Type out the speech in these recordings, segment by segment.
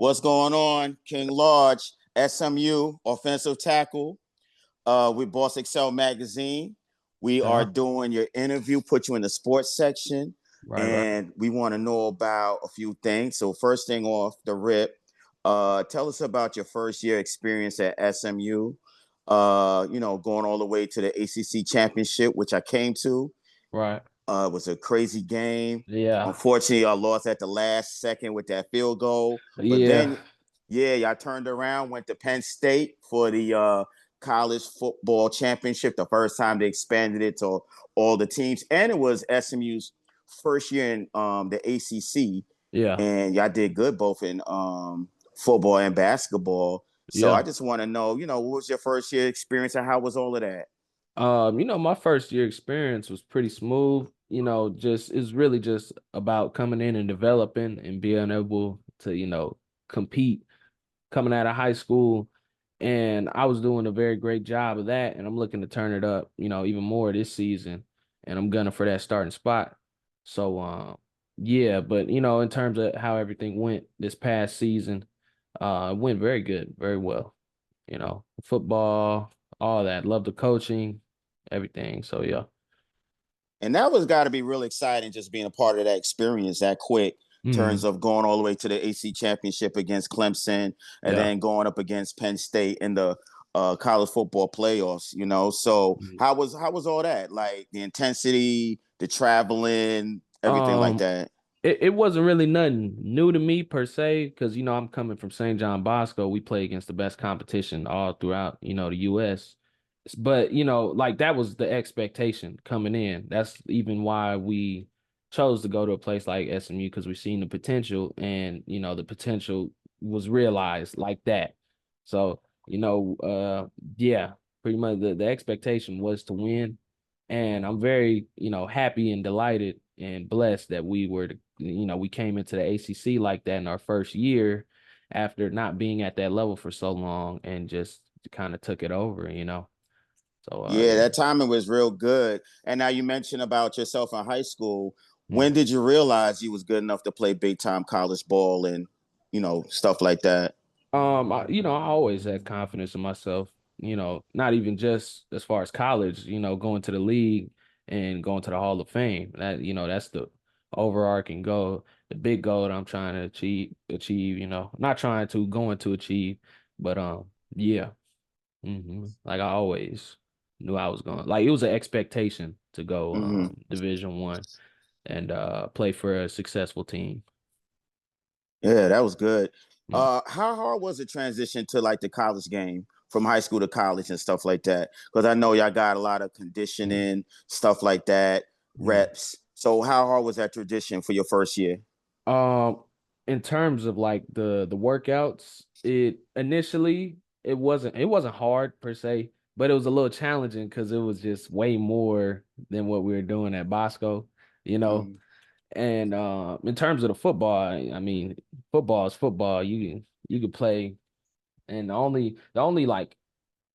What's going on? King Large, SMU, offensive tackle, with Boss Excel magazine. We are Yeah. doing your interview, put you in the sports section, Right. and we want to know about a few things. So, first thing off the rip, tell us about your first year experience at SMU. Going all the way to the ACC Championship, which I came to. Right. It was a crazy game. Yeah. Unfortunately, I lost at the last second with that field goal. But Yeah. then, yeah, y'all turned around, went to Penn State for the college football championship. The first time they expanded it to all the teams, and it was SMU's first year in the ACC, Yeah. and y'all did good both in football and basketball. So I Yeah. just want to know, what was your first year experience and how was all of that? My first year experience was pretty smooth. Just it's really just about coming in and developing and being able to, compete coming out of high school. And I was doing a very great job of that. And I'm looking to turn it up, even more this season. And I'm gunning for that starting spot. So yeah, but in terms of how everything went this past season, it went very good, very well. Football, all that. Love the coaching, everything. So yeah. And that was got to be really exciting just being a part of that experience that quick in terms Mhm. of going all the way to the AC championship against Clemson and Yeah. then going up against Penn State in the college football playoffs. So Mhm. how was all that? Like the intensity, the traveling, everything like Um, that. it wasn't really nothing new to me per se, because I'm coming from St. John Bosco. We play against the best competition all throughout, the US. But, like that was the expectation coming in. That's even why we chose to go to a place like SMU, because we've seen the potential, and, the potential was realized like that. So, yeah, pretty much the expectation was to win. And I'm very, happy and delighted and blessed that we came into the ACC like that in our first year after not being at that level for so long, and just kind of took it over. So, Yeah, yeah. that timing was real good. And now you mentioned about yourself in high school. When Mm. did you realize you was good enough to play big time college ball and stuff like that? I always had confidence in myself, not even just as far as college, going to the league and going to the Hall of Fame. That's the overarching goal, the big goal that I'm trying to achieve, not trying to going to achieve, but yeah. Like I always knew I was going. Like it was an expectation to go Hmm. Division 1 and play for a successful team. Yeah, that was good. Mm. How hard was the transition to like the college game from high school to college and stuff like that? Because I know y'all got a lot of Mm. conditioning, stuff like that, Mm. reps. So how hard was that tradition for your first year? Um, in terms of like the workouts, it initially it wasn't hard per se, but it was a little challenging because it was just way more than what we were doing at Bosco, you know. Hmm. And in terms of the football, I mean, football is football. You can play, and the only like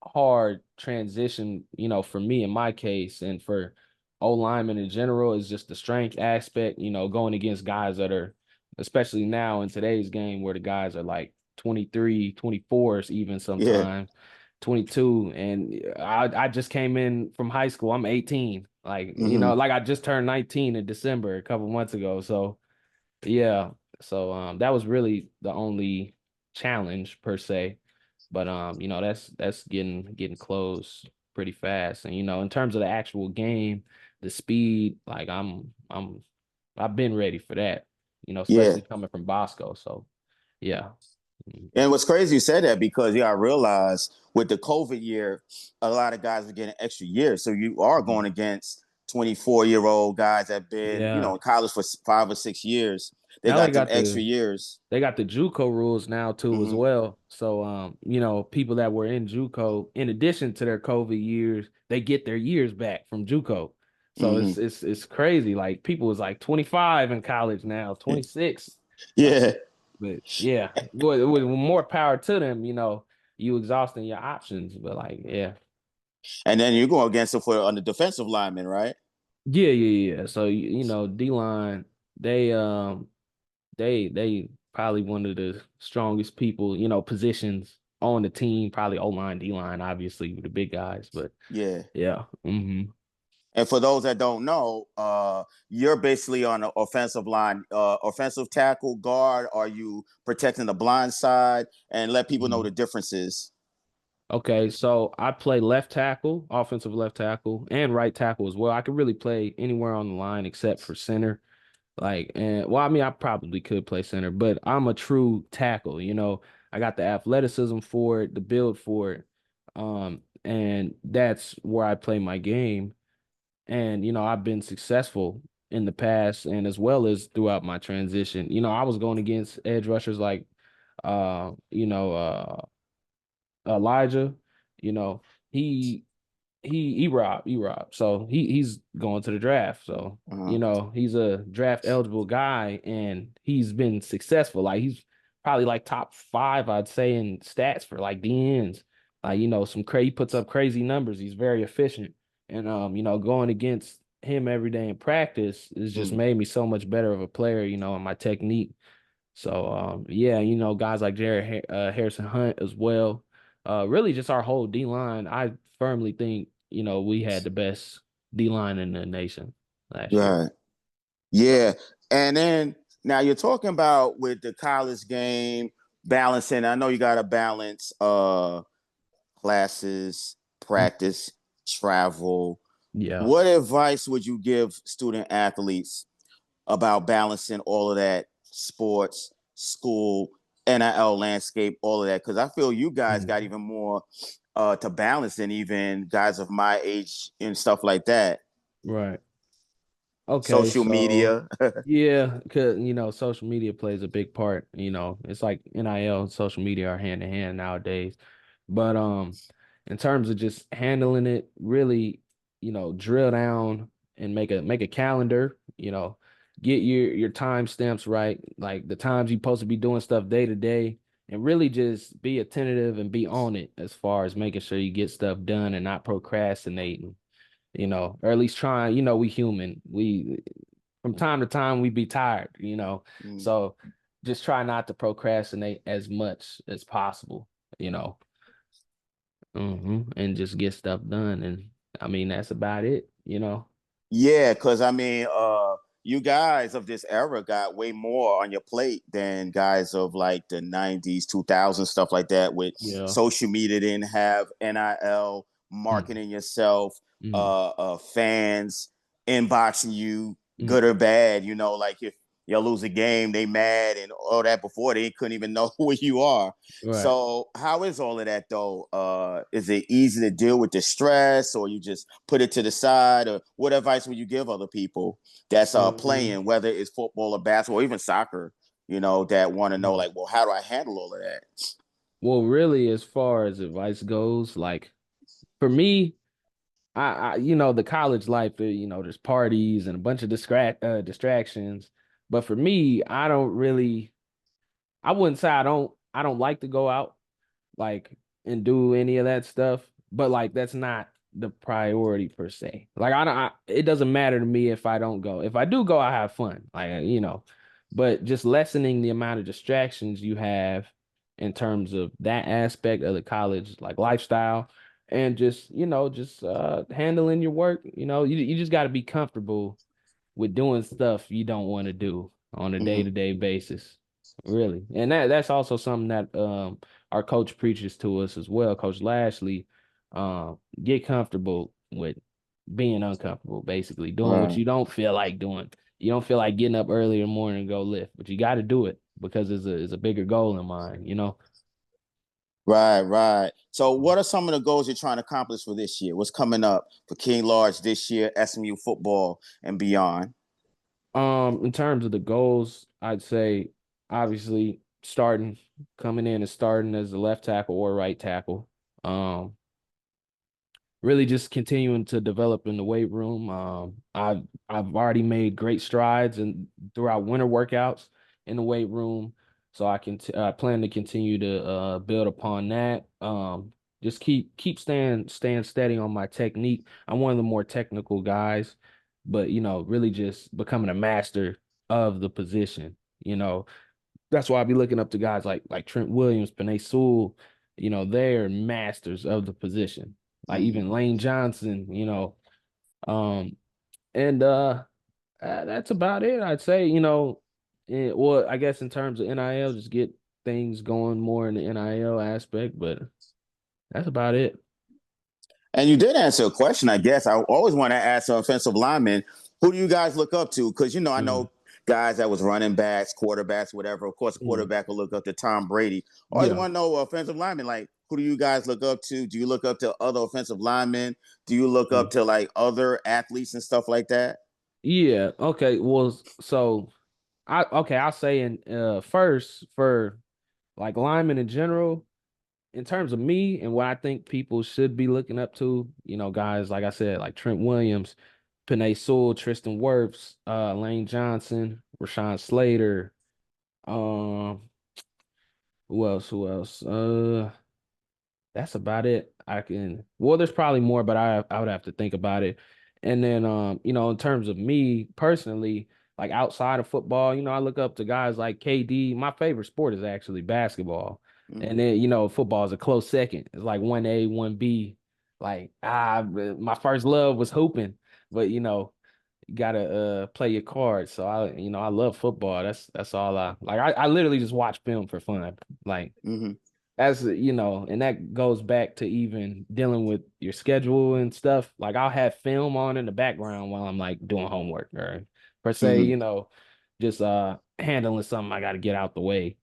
hard transition, for me in my case, and for O linemen in general, is just the strength aspect, going against guys that are, especially now in today's game where the guys are like 23, 24s even Yeah. sometimes, 22. And I just came in from high school. I'm 18. Like, Hmm. like I just turned 19 in December a couple months ago. So yeah. So that was really the only challenge per se. But that's getting close pretty fast. And in terms of the actual game, the speed, like I've been ready for that, Yeah. especially coming from Bosco. So yeah. Mm. And what's crazy you said that because I realized with the COVID year, a lot of guys are getting extra years. So you are going Mhm. against 24-year-old guys that have been, Yeah. in college for 5 or 6 years. They Now they got them got extra the years. they got the JUCO rules now too as Hmm. well. So people that were in JUCO, in addition to their COVID years, they get their years back from JUCO. So Hmm. it's crazy. Like people was like 25 in college now, 26. Like, Yeah. but yeah, with more power to them, you exhausting your options. But like, yeah. And then you're going against them for on the defensive lineman, right? Yeah, yeah, yeah. So D line, they they probably one of the strongest people, positions on the team, probably O-line, D-line, obviously the big guys, but Yeah. yeah. And for those that don't know, you're basically on the offensive line, offensive tackle, guard. Are you protecting the blind side? And let people know Mhm. the differences. Okay, so I play left tackle, offensive left tackle, and right tackle as well. I could really play anywhere on the line except for center. Like, and well, I mean, I probably could play center, but I'm a true tackle. I got the athleticism for it, the build for it. And that's where I play my game. And, I've been successful in the past and as well as throughout my transition. I was going against edge rushers like uh, you know, uh Elijah, you know, he he robbed. So he's going to the draft. So, Uh-huh. he's a draft eligible guy and he's been successful. Like he's probably like top five, I'd say, in stats for like DNs. Like, he puts up crazy numbers. He's very efficient. And going against him every day in practice has just Mm. made me so much better of a player, in my technique. So yeah, guys like Harrison Hunt as well. Really just our whole D line. I firmly think, we had the best D line in the nation last year. Right. Yeah. And then now you're talking about with the college game balancing. I know you got to balance classes, Mm. practice, travel. Yeah. What advice would you give student athletes about balancing all of that, sports, school, NIL landscape, all of that? Because I feel you guys got Mhm. even more to balance than even guys of my age and stuff like that. Right. Okay, Social so media. yeah, because social media plays a big part. It's like NIL and social media are hand in hand nowadays. But in terms of just handling it, really, drill down and make a calendar, get your time stamps right, like the times you're supposed to be doing stuff day to day, and really just be attentive and be on it as far as making sure you get stuff done and not procrastinating, or at least trying, we human. We from time to time we be tired, Mm. so just try not to procrastinate as much as possible, you know. And just get stuff done. And I mean, that's about it. Yeah, because I mean, you guys of this era got way more on your plate than guys of like the 90s, 2000s, stuff like that, with Yeah. social media didn't have NIL, Mm, marketing yourself, mm, fans inboxing you, mm. good or bad, like if you lose a game, they mad and all that before they couldn't even know who you are. Right. So how is all of that though? Is it easy to deal with the stress, or you just put it to the side, or what advice would you give other people that's Um, playing, whether it's football or basketball, or even soccer, that want to know mm. like, well, how do I handle all of that? Well, really, as far as advice goes, like for me, the college life, there's parties and a bunch of distractions. But for me, I wouldn't say I don't like to go out like and do any of that stuff. But like that's not the priority per se. Like it doesn't matter to me if I don't go. If I do go, I have fun. But just lessening the amount of distractions you have in terms of that aspect of the college like lifestyle and just handling your work. You just got to be comfortable with doing stuff you don't want to do on a Mm-hmm. day-to-day basis. Really. And that's also something that our coach preaches to us as well, Coach Lashley. Get comfortable with being uncomfortable, basically doing what Right. you don't feel like doing. You don't feel like getting up early in the morning and go lift, but you got to do it because it's a bigger goal in mind. Right, right. So, what are some of the goals you're trying to accomplish for this year? What's coming up for King Large this year, SMU football and beyond? In terms of the goals, I'd say obviously coming in and starting as a left tackle or right tackle. Um, really just continuing to develop in the weight room. I've already made great strides and throughout winter workouts in the weight room, so I plan to continue to build upon that. Just keep staying steady on my technique. I'm one of the more technical guys, but really just becoming a master of the position. You know, That's why I be looking up to guys like Trent Williams, Panay Sewell. They're masters of the position. Like even Mhm. Lane Johnson. Um, and that's about it. I'd say. Well, I guess in terms of NIL, just get things going more in the NIL aspect, but that's about it. And you did answer a question, I guess. I always want to ask an offensive lineman, who do you guys look up to? Because, I Mm, know guys that was running backs, quarterbacks, whatever. Of course, a mm, quarterback will look up to Tom Brady. I always yeah. want to know offensive linemen, like, who do you guys look up to? Do you look up to other offensive linemen? Do you look up Mm. to, like, other athletes and stuff like that? Yeah. Okay. Well, so I'll say in first for like linemen in general, in terms of me and what I think people should be looking up to, guys like I said, like Trent Williams, Panay Sewell, Tristan Wirfs, Lane Johnson, Rashawn Slater, um, who else? Who else? That's about it. Well, there's probably more, but I would have to think about it. And then in terms of me personally, like outside of football, I look up to guys like KD. My favorite sport is actually basketball. And Mm-hmm. then, football is a close second. It's like 1A, 1B. Like, my first love was hooping, but you gotta play your cards. So I love football. That's all I like. I literally just watch film for fun. Like Mm-hmm. and that goes back to even dealing with your schedule and stuff. Like I'll have film on in the background while I'm like doing homework or per se, Mm-hmm. just handling something I got to get out the way.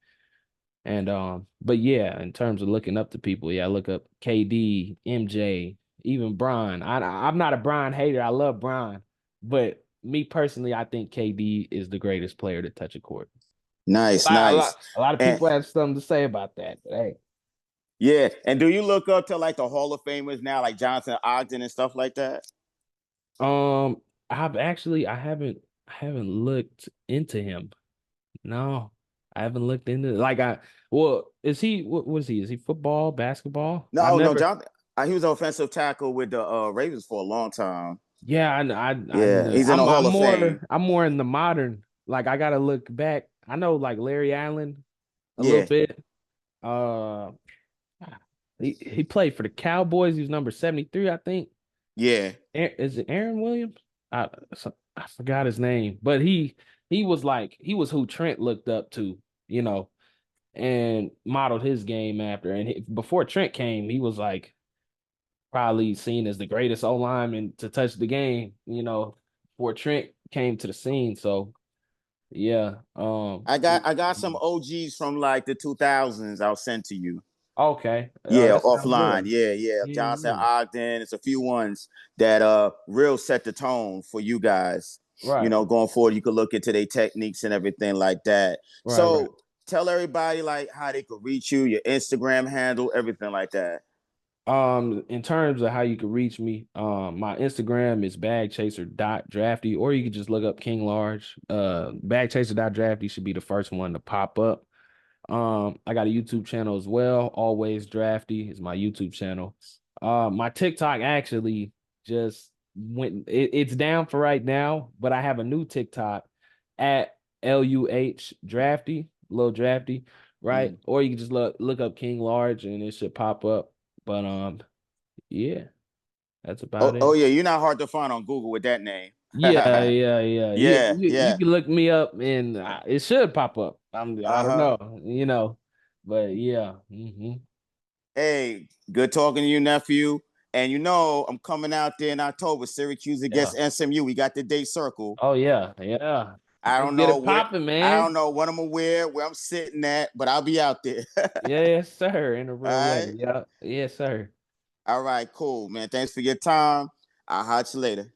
And but yeah, in terms of looking up to people, yeah, I look up KD, MJ, even Brian. I'm not a Brian hater. I love Brian, but me personally, I think KD is the greatest player to touch a court. Nice, A nice. lot, a lot of And people have something to say about that, but hey. yeah, and do you look up to like the Hall of Famers now, like Jonathan Ogden and stuff like that? Um, I haven't looked into him. No, I haven't looked into well, is he what was he? Is he football, basketball? I've No, no, never Jonathan. He was an offensive tackle with the Ravens for a long time. yeah, I Yeah, know. he's in the Hall of Fame. I'm more in the modern. Like I gotta look back. I know like Larry Allen a little Yeah, bit. Uh he played for the Cowboys. He was number 73, I think. yeah. Is it Aaron Williams? I forgot his name, but he was who Trent looked up to, you know, and modeled his game after. And before Trent came, he was like probably seen as the greatest O lineman to touch the game, before Trent came to the scene. So yeah, I got some OGs from like the 2000s. I'll send to you. okay, Yeah, that sounds offline. good. Yeah, yeah. Yeah, Johnson yeah, Ogden. It's a few ones that real set the tone for you guys. right, Going forward, you could look into their techniques and everything like that. right. So tell everybody like how they could reach you, your Instagram handle, everything like that. In terms of how you can reach me, my Instagram is bagchaser.drafty, or you can just look up King Large. Bagchaser.drafty should be the first one to pop up. I got a YouTube channel as well. Always Drafty is my YouTube channel. My TikTok actually just it's down for right now, but I have a new TikTok at LUH Drafty, little Drafty, right? Mhm. Or you can just look up King Large and it should pop up. But yeah, that's about Oh, oh it. yeah, you're not hard to find on Google with that name. Yeah, yeah, yeah. Yeah, You yeah. can look me up and it should pop up. I don't Uh-huh. know, but yeah. Hey, good talking to you, nephew. And I'm coming out there in October, Syracuse Yeah. against SMU. We got the date circle. Oh yeah, yeah. I Let's don't get know it where popping, I man. don't know what I'm gonna wear, where I'm sitting at, but I'll be out there. Yes, sir. In a All real way. right. Yeah. Yes, sir. All right, cool, man. Thanks for your time. I'll holler you later.